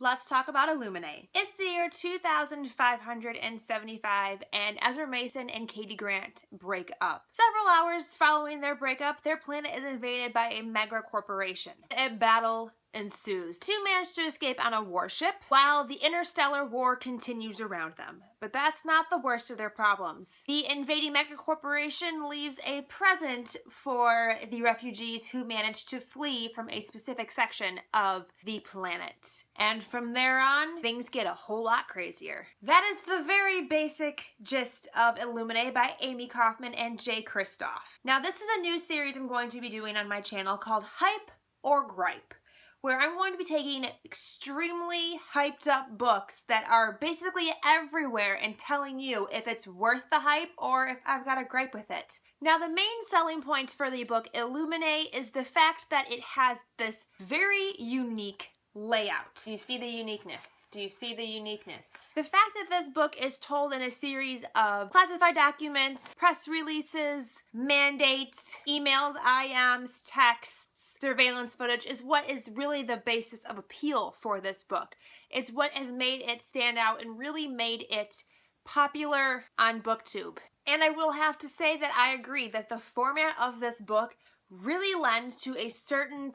Let's talk about Illuminae. It's the year 2575 and Ezra Mason and Katie Grant break up. Several hours following their breakup, their planet is invaded by a mega corporation. A battle ensues. Two manage to escape on a warship while the interstellar war continues around them. But that's not the worst of their problems. The invading megacorporation leaves a present for the refugees who managed to flee from a specific section of the planet. And from there on, things get a whole lot crazier. That is the very basic gist of Illuminae by Amie Kaufman and Kristoff. Now, this is a new series I'm going to be doing on my channel called Hype or Gripe, where I'm going to be taking extremely hyped up books that are basically everywhere and telling you if it's worth the hype or if I've got a gripe with it. Now, the main selling points for the book Illuminae is the fact that it has this very unique layout. Do you see the uniqueness? Do you see the uniqueness? The fact that this book is told in a series of classified documents, press releases, mandates, emails, IMs, texts, surveillance footage is what is really the basis of appeal for this book. It's what has made it stand out and really made it popular on BookTube. And I will have to say that I agree that the format of this book really lends to a certain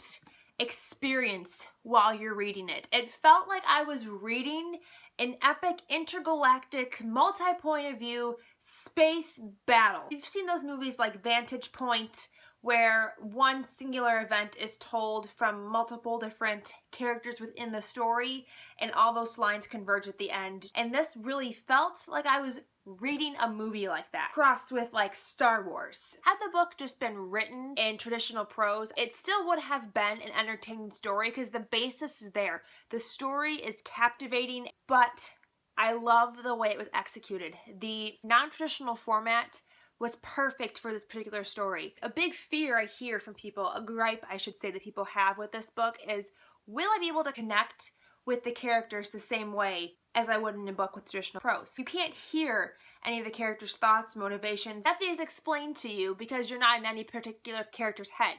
experience while you're reading it. It felt like I was reading an epic intergalactic multi-point of view space battle. You've seen those movies like Vantage Point, where one singular event is told from multiple different characters within the story and all those lines converge at the end. And this really felt like I was reading a movie like that, crossed with like Star Wars. Had the book just been written in traditional prose, it still would have been an entertaining story because the basis is there. The story is captivating, but I love the way it was executed. The non-traditional format was perfect for this particular story. A big fear I hear from people, a gripe I should say that people have with this book is, will I be able to connect with the characters the same way as I would in a book with traditional prose? You can't hear any of the characters' thoughts, motivations. Nothing is explained to you because you're not in any particular character's head.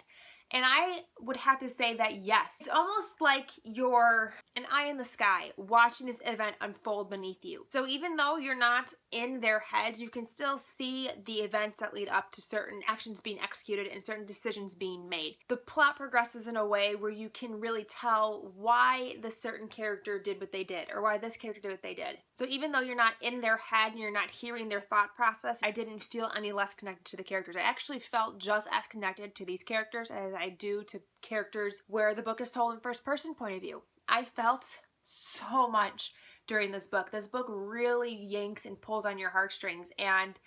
And I would have to say that yes, it's almost like you're an eye in the sky watching this event unfold beneath you. So even though you're not in their heads, you can still see the events that lead up to certain actions being executed and certain decisions being made. The plot progresses in a way where you can really tell why the certain character did what they did or why this character did what they did. So even though you're not in their head and you're not hearing their thought process, I didn't feel any less connected to the characters. I actually felt just as connected to these characters as I do to characters where the book is told in first person point of view. I felt so much during this book. This book really yanks and pulls on your heartstrings, and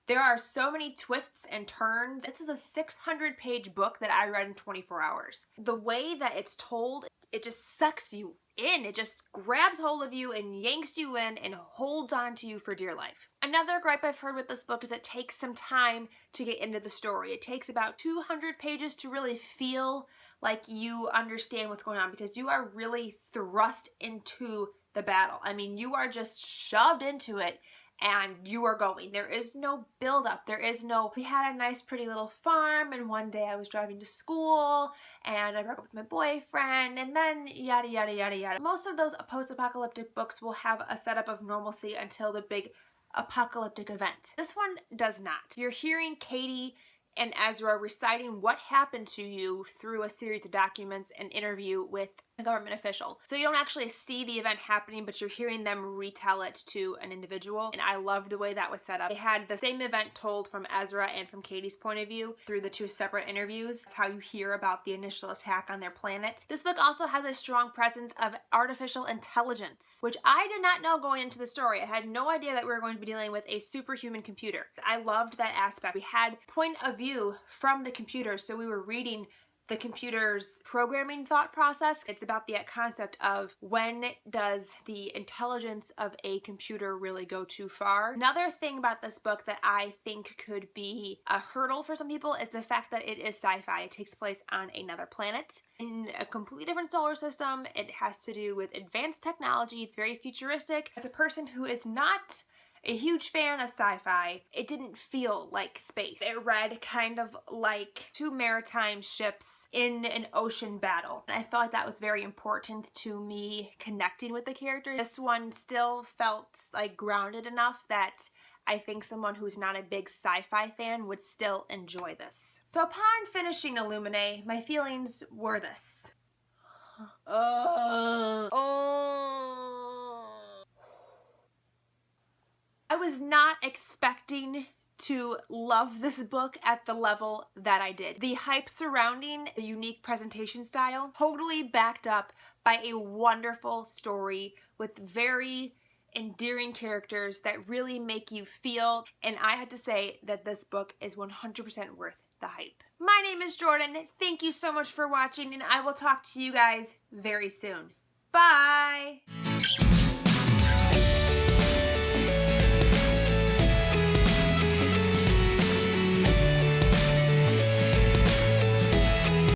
there are so many twists and turns. This is a 600-page book that I read in 24 hours. The way that it's told, it just sucks you in. It just grabs hold of you and yanks you in and holds on to you for dear life. Another gripe I've heard with this book is it takes some time to get into the story. It takes about 200 pages to really feel like you understand what's going on because you are really thrust into the battle. I mean, you are just shoved into it and you are going. There is no build-up. There is no, we had a nice pretty little farm and one day I was driving to school and I broke up with my boyfriend and then yada yada yada yada. Most of those post-apocalyptic books will have a setup of normalcy until the big apocalyptic event. This one does not. You're hearing Katie and Ezra reciting what happened to you through a series of documents and interview with a government official. So you don't actually see the event happening, but you're hearing them retell it to an individual. And I loved the way that was set up. They had the same event told from Ezra and from Katie's point of view through the two separate interviews. That's how you hear about the initial attack on their planet. This book also has a strong presence of artificial intelligence, which I did not know going into the story. I had no idea that we were going to be dealing with a superhuman computer. I loved that aspect. We had point of view from the computer, so we were reading the computer's programming thought process. It's about the concept of when does the intelligence of a computer really go too far. Another thing about this book that I think could be a hurdle for some people is the fact that it is sci-fi. It takes place on another planet in a completely different solar system. It has to do with advanced technology. It's very futuristic. As a person who is not a huge fan of sci-fi, it didn't feel like space. It read kind of like two maritime ships in an ocean battle. And I felt like that was very important to me connecting with the characters. This one still felt like grounded enough that I think someone who's not a big sci-fi fan would still enjoy this. So upon finishing Illuminae, my feelings were this. I was not expecting to love this book at the level that I did. The hype surrounding the unique presentation style, totally backed up by a wonderful story with very endearing characters that really make you feel, and I have to say that this book is 100% worth the hype. My name is Jordan. Thank you so much for watching, and I will talk to you guys very soon. Bye!